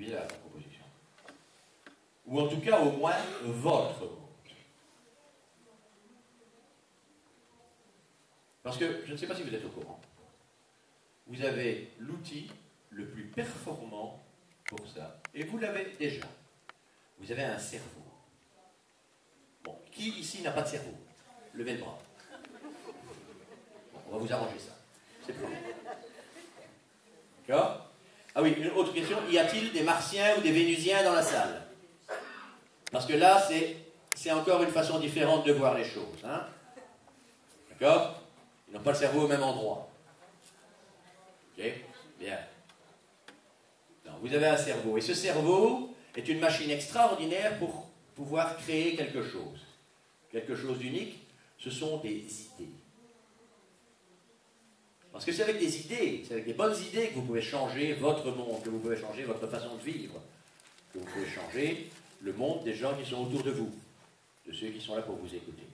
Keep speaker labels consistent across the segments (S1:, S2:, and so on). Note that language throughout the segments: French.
S1: la proposition. Ou en tout cas, au moins, votre monde. Parce que, je ne sais pas si vous êtes au courant, vous avez l'outil le plus performant pour ça, et vous l'avez déjà. Vous avez un cerveau. Bon, qui ici n'a pas de cerveau? Levez le bras. Bon, on va vous arranger ça. C'est promis. D'accord? Ah oui, une autre question. Y a-t-il des Martiens ou des Vénusiens dans la salle? Parce que là, c'est encore une façon différente de voir les choses. Hein? D'accord? Ils n'ont pas le cerveau au même endroit. Ok? Bien. Non, vous avez un cerveau. Et ce cerveau est une machine extraordinaire pour pouvoir créer quelque chose. Quelque chose d'unique. Ce sont des idées. Parce que c'est avec des idées, c'est avec des bonnes idées que vous pouvez changer votre monde, que vous pouvez changer votre façon de vivre, que vous pouvez changer le monde des gens qui sont autour de vous, de ceux qui sont là pour vous écouter.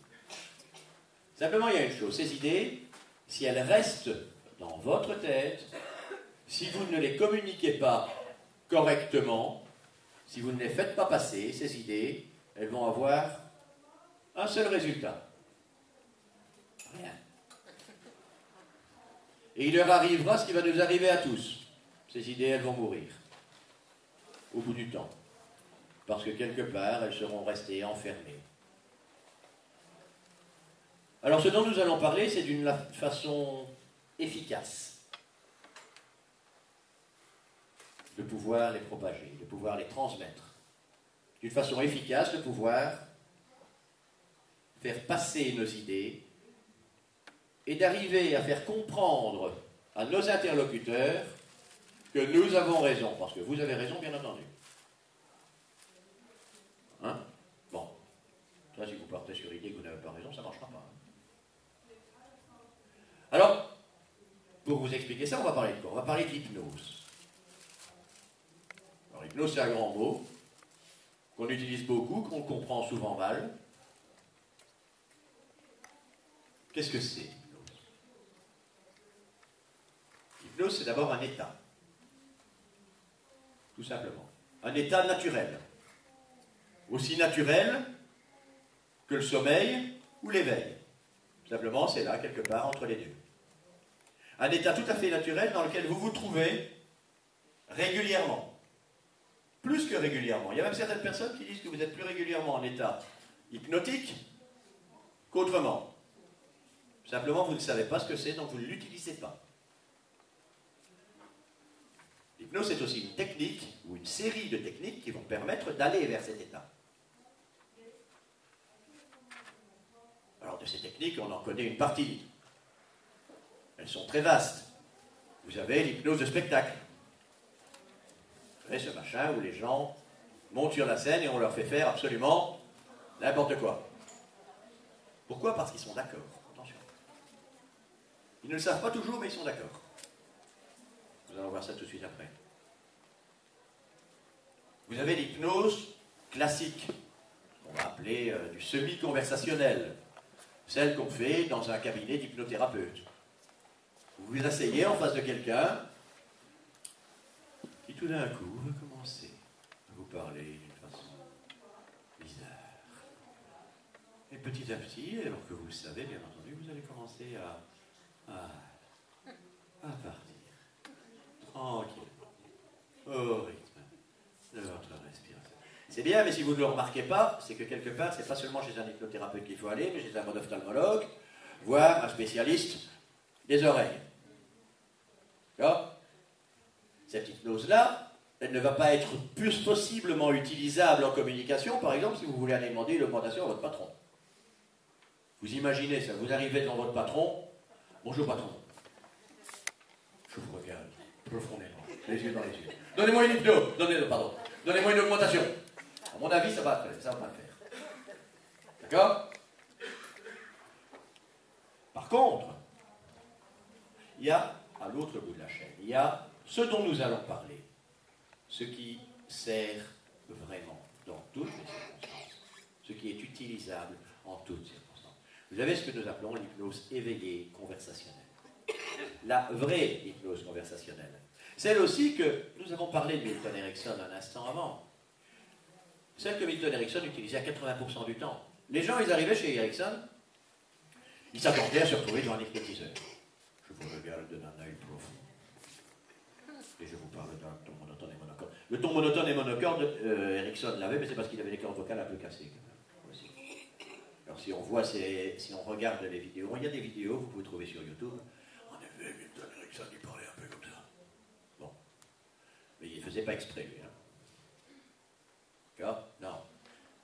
S1: Simplement, il y a une chose, ces idées, si elles restent dans votre tête, si vous ne les communiquez pas correctement, si vous ne les faites pas passer, ces idées, elles vont avoir un seul résultat. Rien. Et il leur arrivera ce qui va nous arriver à tous. Ces idées, elles vont mourir. Au bout du temps. Parce que quelque part, elles seront restées enfermées. Alors, ce dont nous allons parler, c'est d'une façon efficace de pouvoir les propager, de pouvoir les transmettre. D'une façon efficace de pouvoir faire passer nos idées et d'arriver à faire comprendre à nos interlocuteurs que nous avons raison, parce que vous avez raison, bien entendu. Hein? Bon. Ça, si vous partez sur l'idée que vous n'avez pas raison, ça ne marchera pas. Alors, pour vous expliquer ça, on va parler de quoi? On va parler de l'hypnose. Alors, l'hypnose, c'est un grand mot qu'on utilise beaucoup, qu'on comprend souvent mal. Qu'est-ce que c'est? L'hypnose, c'est d'abord un état. Tout simplement. Un état naturel. Aussi naturel que le sommeil ou l'éveil. Simplement, c'est là, quelque part, entre les deux. Un état tout à fait naturel dans lequel vous vous trouvez régulièrement. Plus que régulièrement. Il y a même certaines personnes qui disent que vous êtes plus régulièrement en état hypnotique qu'autrement. Simplement, vous ne savez pas ce que c'est, donc vous ne l'utilisez pas. L'hypnose, c'est aussi une technique, ou une série de techniques qui vont permettre d'aller vers cet état. Alors, de ces techniques, on en connaît une partie. Elles sont très vastes. Vous avez l'hypnose de spectacle. Vous savez, ce machin où les gens montent sur la scène et on leur fait faire absolument n'importe quoi. Pourquoi? Parce qu'ils sont d'accord. Attention. Ils ne le savent pas toujours, mais ils sont d'accord. Nous allons voir ça tout de suite après. Vous avez l'hypnose classique, qu'on va appeler du semi-conversationnel, celle qu'on fait dans un cabinet d'hypnothérapeute. Vous vous asseyez en face de quelqu'un qui tout d'un coup va commencer à vous parler d'une façon bizarre. Et petit à petit, alors que vous le savez, bien entendu, vous allez commencer à partir. Tranquillement, au rythme de votre respiration. C'est bien, mais si vous ne le remarquez pas, c'est que quelque part, c'est pas seulement chez un hypnothérapeute qu'il faut aller, mais chez un ophtalmologue, voire un spécialiste des oreilles. D'accord? Cette hypnose-là, elle ne va pas être plus possiblement utilisable en communication, par exemple, si vous voulez aller demander l'augmentation à votre patron. Vous imaginez ça, vous arrivez devant votre patron, bonjour patron, je vous regarde profondément, les yeux dans les yeux. Donnez-moi une hypnose, donnez-moi une augmentation. À mon avis, ça va pas le faire. D'accord? Par contre, il y a, à l'autre bout de la chaîne, il y a ce dont nous allons parler, ce qui sert vraiment dans toutes les circonstances, ce qui est utilisable en toutes circonstances. Vous avez ce que nous appelons l'hypnose éveillée conversationnelle. La vraie hypnose conversationnelle. Celle aussi que nous avons parlé de Milton Erickson un instant avant. Celle que Milton Erickson utilisait à 80% du temps. Les gens, ils arrivaient chez Erickson, ils s'attendaient à se retrouver devant un hypnotiseur. Je vous regarde d'un œil profond. Et je vous parle d'un ton monotone et monocorde. Le ton monotone et monocorde, Erickson l'avait, mais c'est parce qu'il avait les cordes vocales un peu cassées. Aussi. Alors si on voit, si on regarde les vidéos, il y a des vidéos, vous pouvez trouver sur YouTube. En effet, Milton Erickson, il parlait un peu comme ça. Bon. Mais il ne faisait pas exprès, lui. Hein. D'accord? Non.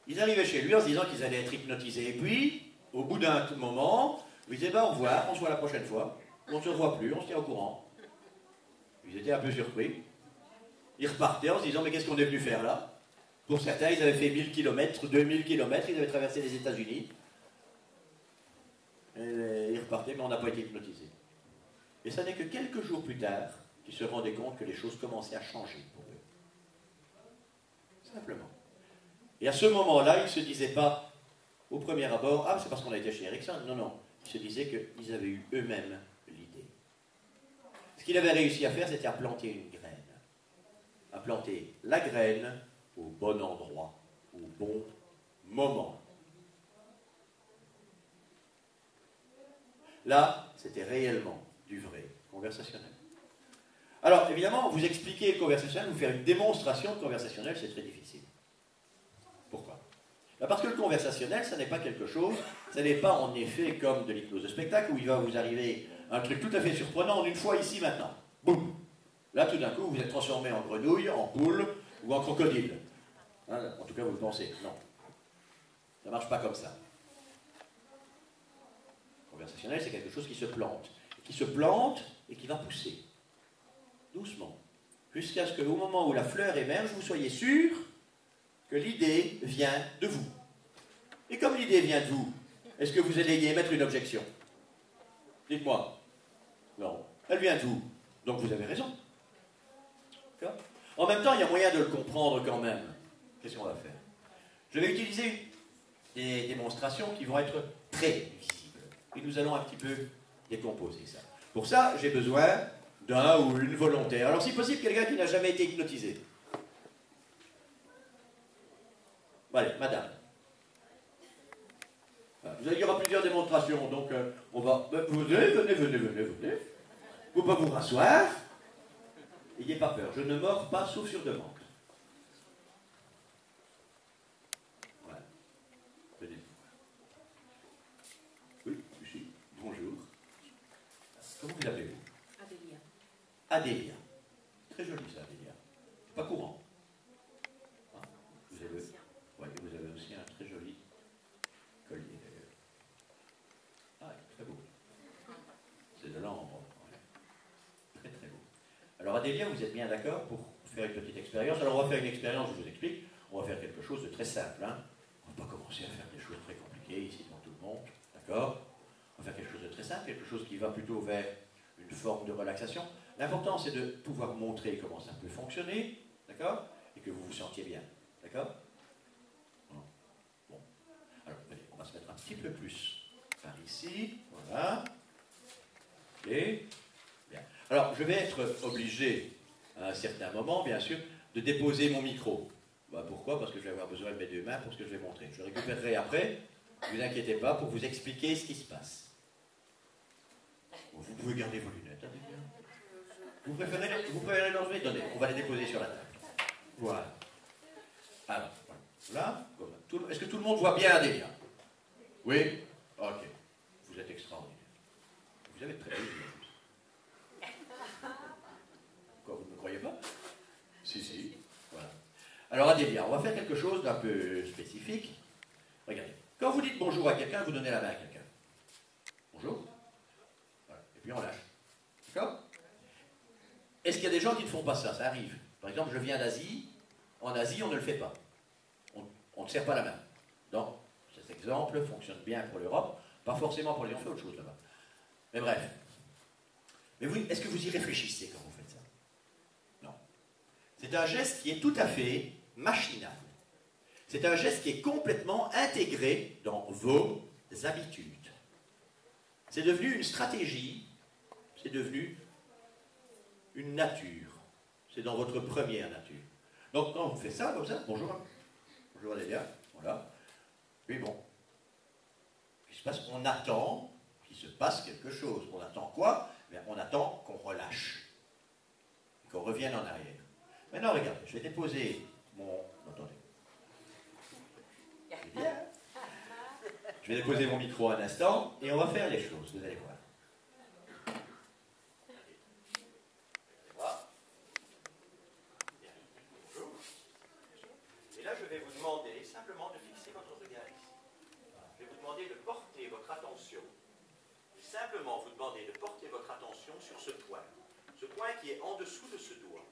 S1: Ils arrivaient chez lui en se disant qu'ils allaient être hypnotisés. Et puis, au bout d'un moment, ils disaient, ben, au revoir, on se voit la prochaine fois. On ne se revoit plus, on se tient au courant. Ils étaient un peu surpris. Ils repartaient en se disant, mais qu'est-ce qu'on est venu faire là? Pour certains, ils avaient fait 1000 km, 2000 km, ils avaient traversé les États-Unis. Et ils repartaient, mais on n'a pas été hypnotisés. Et ça n'est que quelques jours plus tard qu'ils se rendaient compte que les choses commençaient à changer pour eux. Simplement. Et à ce moment-là, ils ne se disaient pas, au premier abord, ah, c'est parce qu'on a été chez Erickson. Non, non. Ils se disaient qu'ils avaient eu eux-mêmes l'idée. Ce qu'il avait réussi à faire, c'était à planter une graine. À planter la graine au bon endroit, au bon moment. Là, c'était réellement du vrai conversationnel. Alors, évidemment, vous expliquer le conversationnel, vous faire une démonstration de conversationnel, c'est très difficile. Pourquoi? Parce que le conversationnel, ça n'est pas quelque chose, ça n'est pas en effet comme de l'hypnose de spectacle où il va vous arriver un truc tout à fait surprenant en une fois, ici, maintenant. Boum! Là, tout d'un coup, vous êtes transformé en grenouille, en poule ou en crocodile. Hein, en tout cas, vous le pensez. Non. Ça ne marche pas comme ça. Le conversationnel, c'est quelque chose qui se plante. Qui se plante et qui va pousser. Doucement. Jusqu'à ce qu'au moment où la fleur émerge, vous soyez sûr que l'idée vient de vous. Et comme l'idée vient de vous, est-ce que vous allez y émettre une objection? Dites-moi. Non. Elle vient de vous. Donc vous avez raison. En même temps, il y a moyen de le comprendre quand même. Qu'est-ce qu'on va faire? Je vais utiliser des démonstrations qui vont être très visibles. Et nous allons un petit peu décomposer ça. Pour ça, j'ai besoin d'un ou une volontaire. Alors si possible, quelqu'un qui n'a jamais été hypnotisé. Allez, madame. Il y aura plusieurs démonstrations, donc on va... Venez. Vous pouvez vous rasseoir. N'ayez pas peur, je ne mords pas sauf sur demande. Voilà. Venez. Oui, ici. Bonjour. Comment vous appelez-vous?
S2: Adélia.
S1: Adélia. Très joli ça, Adélia. C'est pas courant. Hein? Vous avez aussi un très joli collier d'ailleurs. Ah, très beau. C'est de l'ambre. Très très beau. Alors Adélia, vous êtes bien d'accord pour faire une petite expérience? Alors on va faire une expérience, je vous explique. On va faire quelque chose de très simple. Hein? On ne va pas commencer à faire des choses très compliquées ici devant tout le monde. D'accord? On va faire quelque chose de très simple, quelque chose qui va plutôt vers une forme de relaxation. L'important, c'est de pouvoir montrer comment ça peut fonctionner, d'accord? Et que vous vous sentiez bien, d'accord? Bon. Alors, allez, on va se mettre un petit peu plus par ici, voilà. Et, bien. Alors, je vais être obligé, à un certain moment, bien sûr, de déposer mon micro. Bah, pourquoi? Parce que je vais avoir besoin de mes deux mains pour ce que je vais montrer. Je le récupérerai après, ne vous inquiétez pas, pour vous expliquer ce qui se passe. Vous pouvez garder vos lunettes, hein, vous préférez l'enlever? Donnez, on va les déposer sur la table. Voilà. Alors, voilà. Est-ce que tout le monde voit bien Adélia? Oui? Ok. Vous êtes extraordinaire. Vous avez très bien vu. Quoi, vous ne me croyez pas? Si. Voilà. Alors Adélia, on va faire quelque chose d'un peu spécifique. Regardez. Quand vous dites bonjour à quelqu'un, vous donnez la main à quelqu'un. Bonjour. Voilà. Et puis on lâche. D'accord? Est-ce qu'il y a des gens qui ne font pas ça? Ça arrive. Par exemple, je viens d'Asie. En Asie, on ne le fait pas. On ne serre pas la main. Donc, cet exemple fonctionne bien pour l'Europe. Pas forcément pour les gens, on fait autre chose là-bas. Mais bref. Mais vous, est-ce que vous y réfléchissez quand vous faites ça? Non. C'est un geste qui est tout à fait machinal. C'est un geste qui est complètement intégré dans vos habitudes. C'est devenu une stratégie, c'est devenu une nature C'est dans votre première nature. Donc quand vous faites ça, comme ça, bonjour. Bonjour Adélia, voilà. Puis bon, on attend qu'il se passe quelque chose. On attend quoi? On attend qu'on relâche, qu'on revienne en arrière. Maintenant, regardez, je vais déposer mon... Attendez. Bien. Je vais déposer mon micro un instant et on va faire les choses, vous allez voir. Et là, je vais vous demander simplement de fixer votre regard ici. Je vais vous demander de porter votre attention, et simplement vous demander de porter votre attention sur ce point qui est en dessous de ce doigt.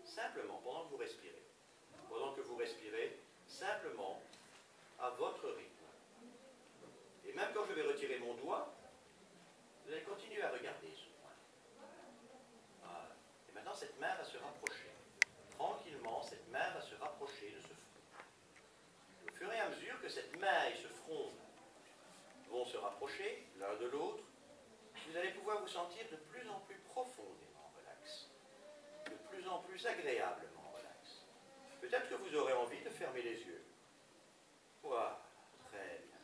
S1: Simplement, pendant que vous respirez. Pendant que vous respirez, simplement, à votre rythme. Et même quand je vais retirer mon doigt, vous allez continuer à regarder ce point. Voilà. Et maintenant, cette main va se rapprocher. Tranquillement, cette main va se rapprocher de ce front. Au fur et à mesure que cette main et ce front vont se rapprocher l'un de l'autre, vous allez pouvoir vous sentir de plus en plus profondément relax. De plus en plus agréablement relax. Peut-être que vous aurez envie de fermer les yeux. Voilà, très bien.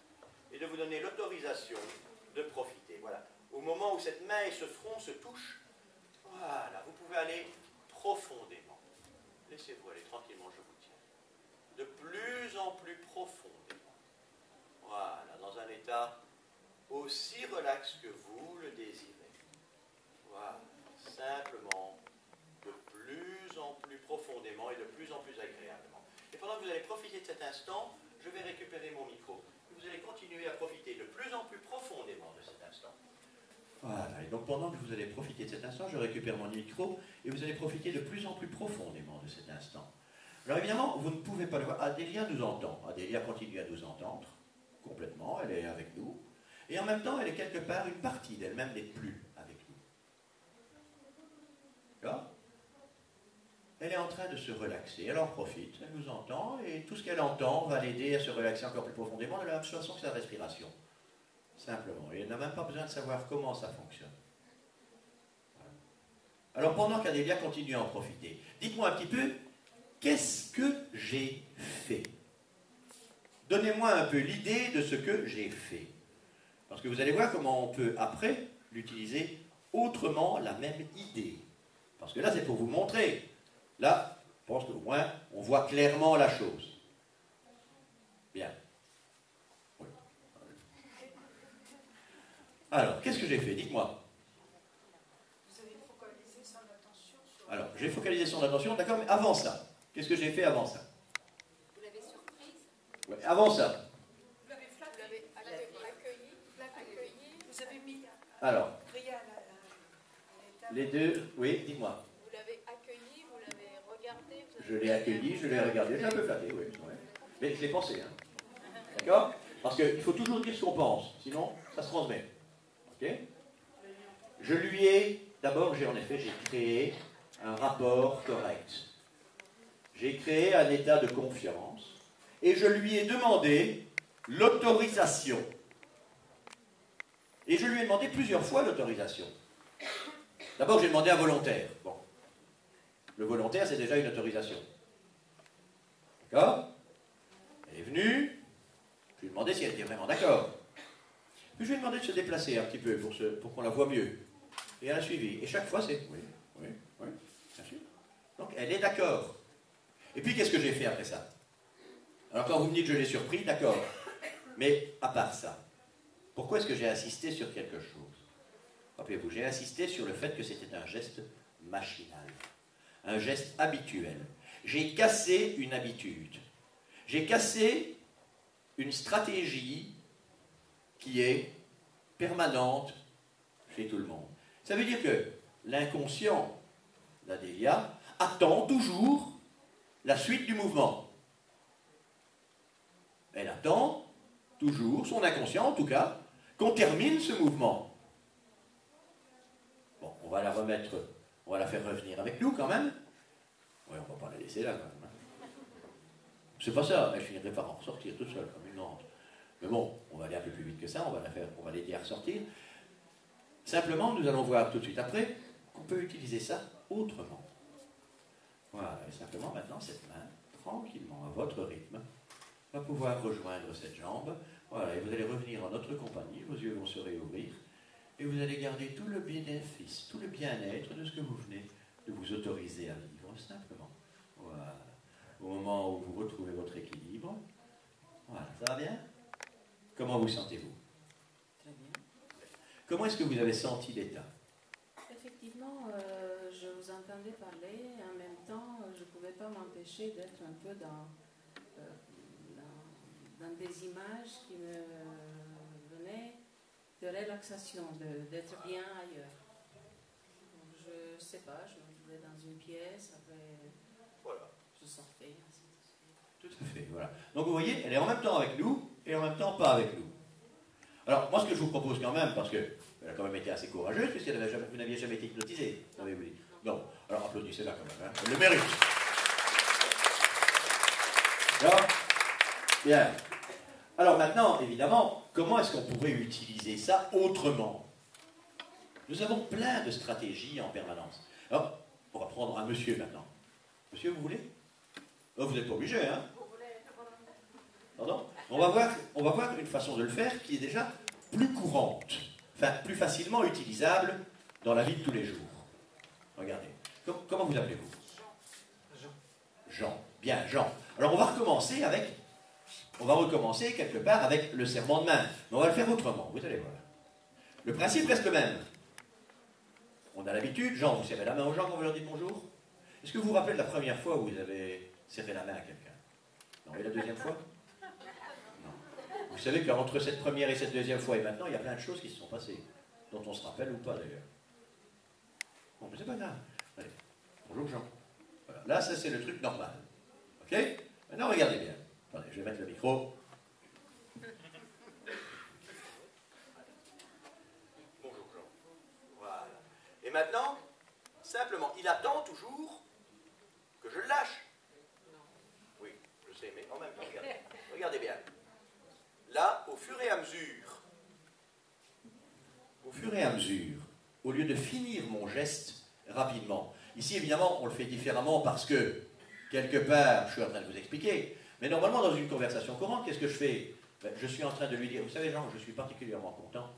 S1: Et de vous donner l'autorisation de profiter. Voilà. Au moment où cette main et ce front se touchent, voilà, vous pouvez aller profondément. Laissez-vous aller tranquillement, je vous tiens. De plus en plus profondément. Voilà, dans un état aussi relax que vous le désirez. Voilà, simplement, de plus en plus profondément et de plus en plus agréablement. Et pendant que vous allez profiter de cet instant, je vais récupérer mon micro. Vous allez continuer à profiter de plus en plus profondément de cet instant. Voilà, et donc pendant que vous allez profiter de cet instant, je récupère mon micro et vous allez profiter de plus en plus profondément de cet instant. Alors évidemment, vous ne pouvez pas le voir. Adélia nous entend. Adélia continue à nous entendre complètement, elle est avec nous. Et en même temps, elle est quelque part, une partie d'elle-même n'est plus avec nous. D'accord ? Elle est en train de se relaxer, elle en profite, elle nous entend, et tout ce qu'elle entend va l'aider à se relaxer encore plus profondément de la même façon que sa respiration. Simplement. Et elle n'a même pas besoin de savoir comment ça fonctionne. Voilà. Alors pendant qu'Adélia continue à en profiter, dites-moi un petit peu, qu'est-ce que j'ai fait? Donnez-moi un peu l'idée de ce que j'ai fait. Parce que vous allez voir comment on peut, après, l'utiliser autrement, la même idée. Parce que là, c'est pour vous montrer. Là, je pense qu'au moins, on voit clairement la chose. Bien. Oui. Alors, qu'est-ce que j'ai fait? Dites-moi.
S2: Vous avez focalisé son attention sur...
S1: Alors, j'ai focalisé son attention, d'accord, mais avant ça, qu'est-ce que j'ai fait avant ça?
S3: Vous l'avez surprise?
S1: Ouais, avant ça.
S2: Vous l'avez flatté.
S3: Vous l'avez accueilli?
S2: Vous avez mis...
S1: Alors,
S2: à
S1: les deux, oui, dites-moi.
S3: Vous l'avez accueilli, vous l'avez regardé?
S1: Je l'ai accueilli, je l'ai regardé, j'ai un peu flatté, oui. Ouais. Mais je l'ai pensé, hein. D'accord? Parce qu'il faut toujours dire ce qu'on pense, sinon ça se transmet. Ok? Je lui ai, d'abord, j'ai créé un rapport correct. J'ai créé un état de confiance et je lui ai demandé l'autorisation. Et je lui ai demandé plusieurs fois l'autorisation. D'abord, j'ai demandé un volontaire. Bon. Le volontaire, c'est déjà une autorisation. D'accord? Elle est venue. Je lui ai demandé si elle était vraiment d'accord. Puis je lui ai demandé de se déplacer un petit peu pour qu'on la voie mieux. Et elle a suivi. Et chaque fois, c'est oui, oui, oui, bien sûr. Donc, elle est d'accord. Et puis, qu'est-ce que j'ai fait après ça? Alors, quand vous me dites que je l'ai surpris, d'accord. Mais à part ça, pourquoi est-ce que j'ai insisté sur quelque chose? Rappelez-vous, j'ai insisté sur le fait que c'était un geste machinal, un geste habituel. J'ai cassé une habitude. J'ai cassé une stratégie qui est permanente chez tout le monde. Ça veut dire que l'inconscient d'Adélia attend toujours la suite du mouvement. Elle attend toujours, son inconscient en tout cas, qu'on termine ce mouvement. Bon, on va la remettre, on va la faire revenir avec nous quand même. Oui, on ne va pas la laisser là quand même. C'est pas ça, elle finirait par en ressortir toute seule comme une grande. Mais bon, on va aller un peu plus vite que ça, on va l'aider à ressortir. Simplement, nous allons voir tout de suite après qu'on peut utiliser ça autrement. Voilà, et simplement maintenant, cette main, tranquillement, à votre rythme, va pouvoir rejoindre cette jambe. Voilà, et vous allez revenir en notre compagnie, vos yeux vont se réouvrir, et vous allez garder tout le bénéfice, tout le bien-être de ce que vous venez de vous autoriser à vivre, simplement. Voilà. Au moment où vous retrouvez votre équilibre, voilà, ça va bien? Comment vous sentez-vous?
S4: Très bien.
S1: Comment est-ce que vous avez senti l'état?
S4: Effectivement, je vous entendais parler et en même temps, je ne pouvais pas m'empêcher d'être un peu dans des images qui me venaient de relaxation, d'être bien ailleurs. Donc, je ne sais pas, je me trouvais dans une pièce, après
S1: Voilà.
S4: je sortais, ainsi de suite.
S1: Tout à fait, voilà. Donc vous voyez, elle est en même temps avec nous et en même temps pas avec nous. Alors, moi, ce que je vous propose quand même, parce qu'elle a quand même été assez courageuse, puisque vous n'aviez jamais été hypnotisé, avez-vous dit? Non. Alors, applaudissez-la quand même, hein. Elle le mérite. Alors, bien. Alors maintenant, évidemment, comment est-ce qu'on pourrait utiliser ça autrement? Nous avons plein de stratégies en permanence. Alors, on va prendre un monsieur maintenant. Monsieur, vous voulez? Oh, vous n'êtes pas obligé, hein? Pardon? On va voir une façon de le faire qui est déjà plus courante, enfin plus facilement utilisable dans la vie de tous les jours. Regardez. Comment vous appelez-vous?
S5: Jean.
S1: Jean. Bien, Jean. Alors on va recommencer quelque part avec le serment de main. Mais on va le faire autrement, vous allez voir. Le principe reste le même. On a l'habitude, Jean, vous serrez la main aux gens quand vous leur dites bonjour? Est-ce que vous vous rappelez de la première fois où vous avez serré la main à quelqu'un? Non, et la deuxième fois? Vous savez qu'entre cette première et cette deuxième fois et maintenant, il y a plein de choses qui se sont passées, dont on se rappelle ou pas d'ailleurs. Bon, mais c'est pas grave. Allez, bonjour Jean. Voilà. Là, ça c'est le truc normal. Ok? Maintenant, regardez bien. Attendez, je vais mettre le micro. Bonjour Jean. Voilà. Et maintenant, simplement, il attend toujours que je le lâche. Oui, je sais, mais en même temps, regardez, regardez bien. Là, au fur et à mesure, au lieu de finir mon geste rapidement, ici évidemment on le fait différemment parce que, quelque part, je suis en train de vous expliquer, mais normalement dans une conversation courante, qu'est-ce que je fais? Ben, je suis en train de lui dire, vous savez Jean, je suis particulièrement content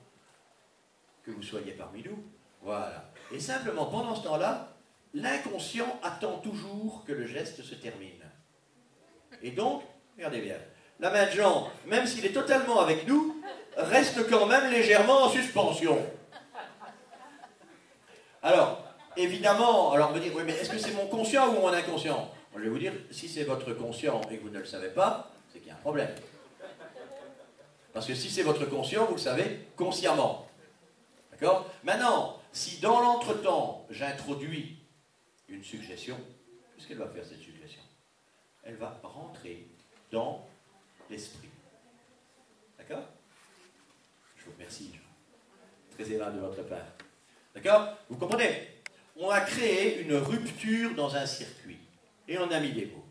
S1: que vous soyez parmi nous, voilà. Et simplement, pendant ce temps-là, l'inconscient attend toujours que le geste se termine. Et donc, regardez bien, la main de Jean, même s'il est totalement avec nous, reste quand même légèrement en suspension. Alors, évidemment, alors me dire, oui, mais est-ce que c'est mon conscient ou mon inconscient? Je vais vous dire, si c'est votre conscient et que vous ne le savez pas, c'est qu'il y a un problème. Parce que si c'est votre conscient, vous le savez consciemment. D'accord? Maintenant, si dans l'entretemps, j'introduis une suggestion, qu'est-ce qu'elle va faire cette suggestion? Elle va rentrer dans l'esprit. D'accord? Je vous remercie, Jean. Très aimable de votre part. D'accord? Vous comprenez? On a créé une rupture dans un circuit. Et on a mis des mots.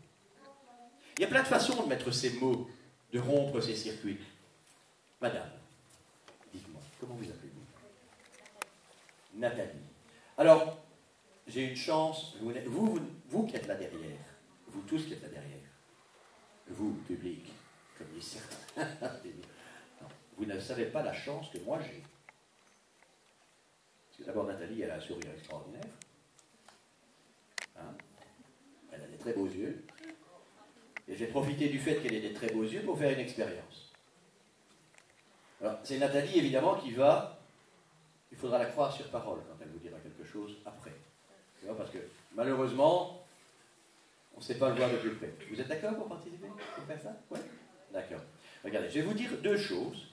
S1: Il y a plein de façons de mettre ces mots, de rompre ces circuits. Madame, dites-moi, comment vous appelez-vous? Nathalie. Alors, j'ai une chance, vous qui êtes là derrière, vous tous qui êtes là derrière, vous, public, comme disent certains, non, vous ne savez pas la chance que moi j'ai. Parce que d'abord, Nathalie, elle a un sourire extraordinaire. Hein? Elle a des très beaux yeux. Et j'ai profité du fait qu'elle ait des très beaux yeux pour faire une expérience. Alors, c'est Nathalie, évidemment, qui va... Il faudra la croire sur parole quand elle vous dira quelque chose après. Tu vois, parce que, malheureusement, on ne sait pas le voir de plus près. Vous êtes d'accord pour participer? Pour faire ça? Oui? D'accord. Regardez, je vais vous dire deux choses,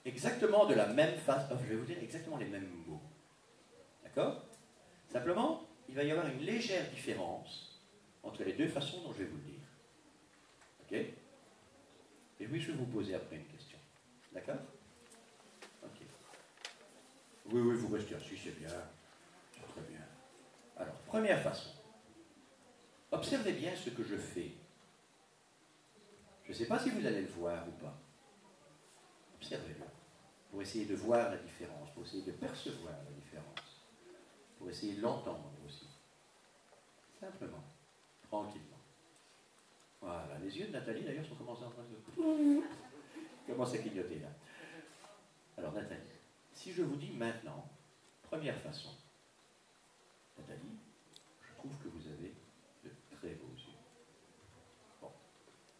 S1: exactement de la même façon. Je vais vous dire exactement les mêmes mots. D'accord? Simplement, il va y avoir une légère différence entre les deux façons dont je vais vous le dire. Ok? Et oui, je vais vous poser après une question. D'accord? Ok. Oui, oui, vous restez assis, c'est bien. C'est très bien. Alors, première façon. Observez bien ce que je fais. Je ne sais pas si vous allez le voir ou pas. Observez-le. Pour essayer de voir la différence, pour essayer de percevoir la différence, pour essayer de l'entendre aussi. Simplement. Tranquillement. Voilà, les yeux de Nathalie d'ailleurs sont commencés en train de... Commence à clignoter là. Alors Nathalie, si je vous dis maintenant, première façon, Nathalie, je trouve que vous avez de très beaux yeux. Bon,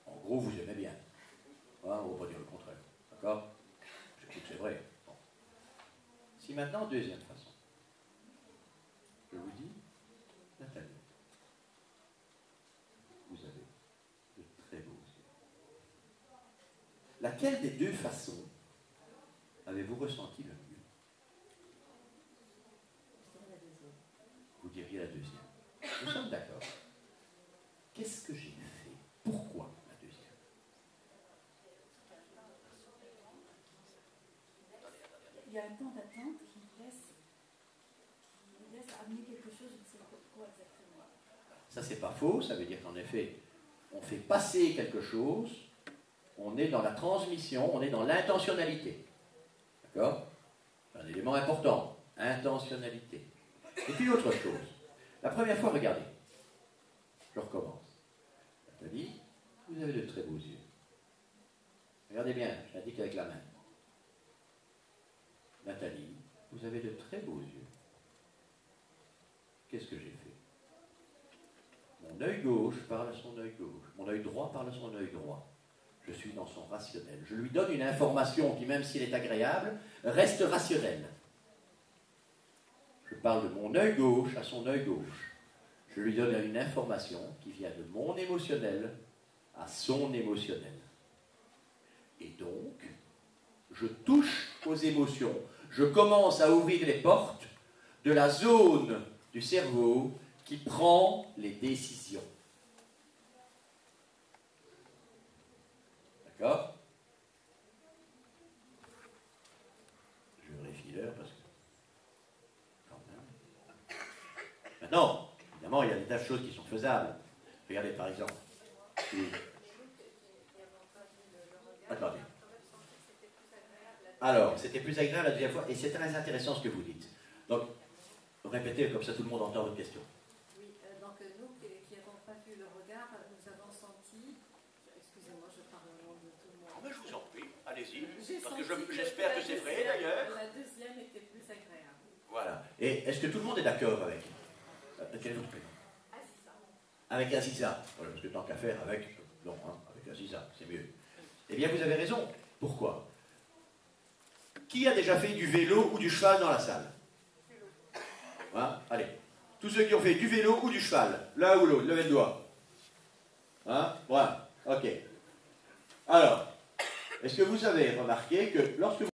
S1: en gros vous aimez bien. On ne va pas dire le contraire. D'accord? Je trouve que c'est vrai. Bon. Si maintenant, deuxième façon, je vous dis, Nathalie, vous avez de très beaux yeux. Laquelle des deux façons avez-vous ressenti le mieux? Vous diriez la deuxième. Nous sommes d'accord. Qu'est-ce que j'ai fait? Pourquoi la deuxième?
S2: Il y a un temps d'attente qui laisse amener quelque chose, je ne sais pas pourquoi exactement.
S1: Ça, c'est pas faux, ça veut dire qu'en effet, on fait passer quelque chose, on est dans la transmission, on est dans l'intentionnalité. D'accord? C'est un élément important, intentionnalité. Et puis autre chose, la première fois, regardez, je recommence. Nathalie, vous avez de très beaux yeux. Regardez bien, je l'indique avec la main. Nathalie, vous avez de très beaux yeux. Qu'est-ce que j'ai fait? Mon œil gauche parle à son œil gauche. Mon œil droit parle à son œil droit. Je suis dans son rationnel. Je lui donne une information qui, même s'il est agréable, reste rationnelle. Je parle de mon œil gauche à son œil gauche. Je lui donne une information qui vient de mon émotionnel à son émotionnel. Et donc, je touche aux émotions. Je commence à ouvrir les portes de la zone du cerveau qui prend les décisions. D'accord? Je vérifie l'heure parce que... Quand même. Maintenant, évidemment, il y a des tas de choses qui sont faisables. Regardez par exemple. Attendez. Alors, c'était plus agréable la deuxième fois, et c'est très intéressant ce que vous dites. Donc, répétez comme ça tout le monde entend votre question.
S5: Oui, donc nous qui n'avons pas vu le regard, nous avons senti, excusez-moi, je parle au nom de tout le monde.
S1: Oh, ben, je vous en prie, allez-y, parce
S5: Senti
S1: que j'espère que c'est vrai d'ailleurs.
S5: La deuxième était plus agréable.
S1: Voilà. Et est-ce que tout le monde est d'accord avec quel est votre prénom?
S3: Aziza.
S1: Avec Aziza. Voilà, parce que tant qu'à faire avec... Non, hein, avec Aziza, c'est mieux. Eh bien, vous avez raison. Pourquoi? Qui a déjà fait du vélo ou du cheval dans la salle? Hein? Allez. Tous ceux qui ont fait du vélo ou du cheval, l'un ou l'autre, levez le doigt. Hein? Voilà. Ok. Alors, est-ce que vous avez remarqué que lorsque